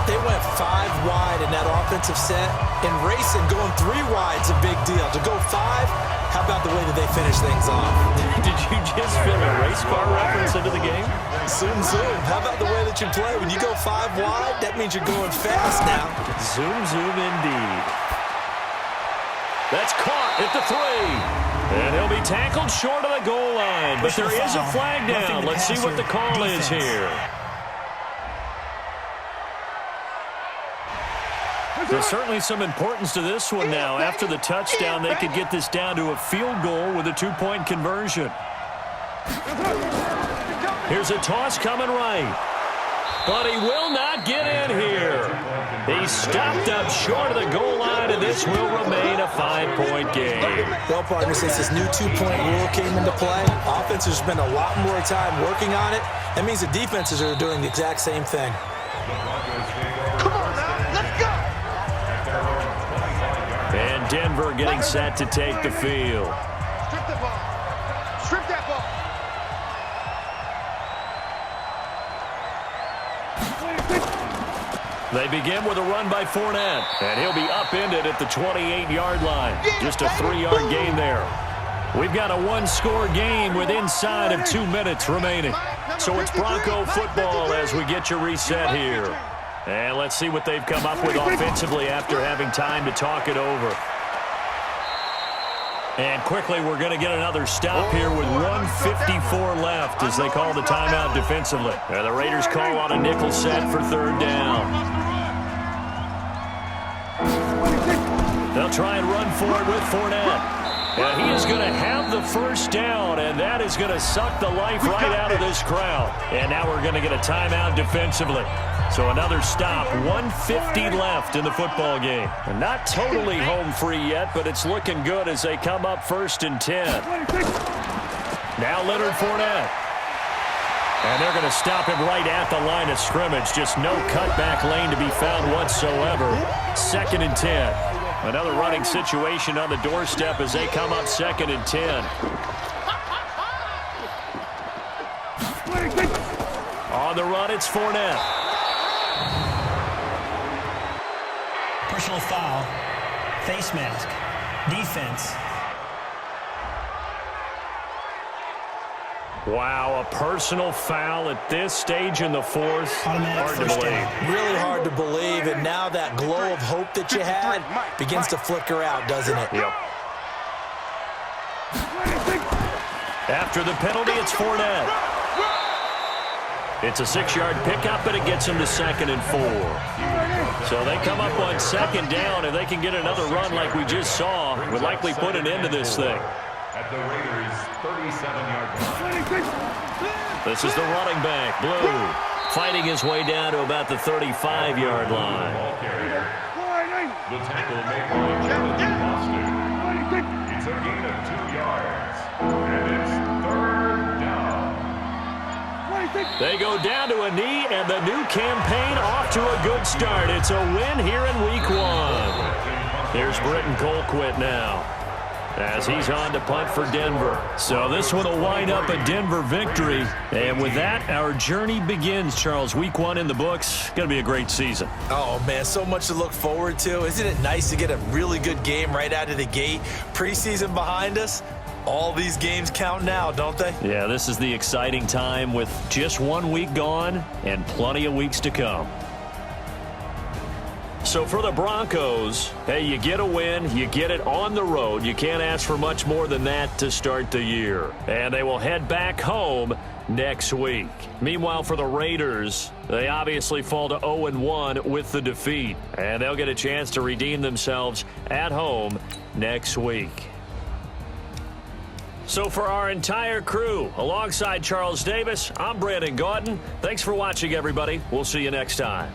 They went 5 wide in that offensive set, and racing going 3 wide's a big deal. To go 5, How about the way that they finish things off? Did you just fit a race car reference into the game? Zoom, zoom. How about the way that you play? When you go 5 wide, that means you're going fast now. Zoom, zoom indeed. That's caught at the 3. And he'll be tackled short of the goal line. But there is a flag down. Let's see what the call is here. There's certainly some importance to this one now. After the touchdown, they could get this down to a field goal with a 2-point conversion. Here's a toss coming right. But he will not get in here. He's stopped up short of the goal line, and this will remain a 5-point game. Well, partner, since this new 2-point rule came into play, offenses spend a lot more time working on it. That means the defenses are doing the exact same thing. Come on now, let's go! And Denver getting set to take the field. Strip the ball. Strip that ball. They begin with a run by Fournette, and he'll be upended at the 28-yard line. Just a 3-yard gain there. We've got a 1-score game with inside of 2 minutes remaining. So it's Bronco football as we get you reset here. And let's see what they've come up with offensively after having time to talk it over. And quickly, we're going to get another stop here with 1:54 left as they call the timeout defensively. And the Raiders call on a nickel set for 3rd down. They'll try and run for it with Fournette. And he is going to have the 1st down, and that is going to suck the life right out of this crowd. And now we're going to get a timeout defensively. So another stop, 1:50 left in the football game. And not totally home free yet, but it's looking good as they come up 1st and 10. Now Leonard Fournette. And they're going to stop him right at the line of scrimmage. Just no cutback lane to be found whatsoever. 2nd and 10. Another running situation on the doorstep as they come up 2nd and 10. On the run, it's Fournette. Personal foul. Face mask. Defense. Wow, a personal foul at this stage in the 4th. Automatic Hard to first believe. down. Really hard to believe, and now that glow of hope that you had begins to flicker out, doesn't it? Yep. After the penalty, it's Fournette. It's a 6-yard pickup, but it gets him to 2nd and 4. So they come up on 2nd down, and they can get another run like we just saw. Would likely put an end to this thing. At the Raiders' 37-yard line. This is the running back, Blue, fighting his way down to about the 35-yard line. Ball carrier. The tackle made by Jonathan Foster. It's a gain of 2 yards. And it's 3rd down. They go down to a knee, and the new campaign off to a good start. It's a win here in Week 1. Here's Britton Colquitt now, as he's on to punt for Denver. So this one will wind up a Denver victory. And with that, our journey begins, Charles. Week 1 in the books. Going to be a great season. Oh, man, so much to look forward to. Isn't it nice to get a really good game right out of the gate? Preseason behind us. All these games count now, don't they? Yeah, this is the exciting time with just 1 week gone and plenty of weeks to come. So for the Broncos, hey, you get a win, you get it on the road. You can't ask for much more than that to start the year. And they will head back home next week. Meanwhile, for the Raiders, they obviously fall to 0-1 with the defeat. And they'll get a chance to redeem themselves at home next week. So for our entire crew, alongside Charles Davis, I'm Brandon Gautin. Thanks for watching, everybody. We'll see you next time.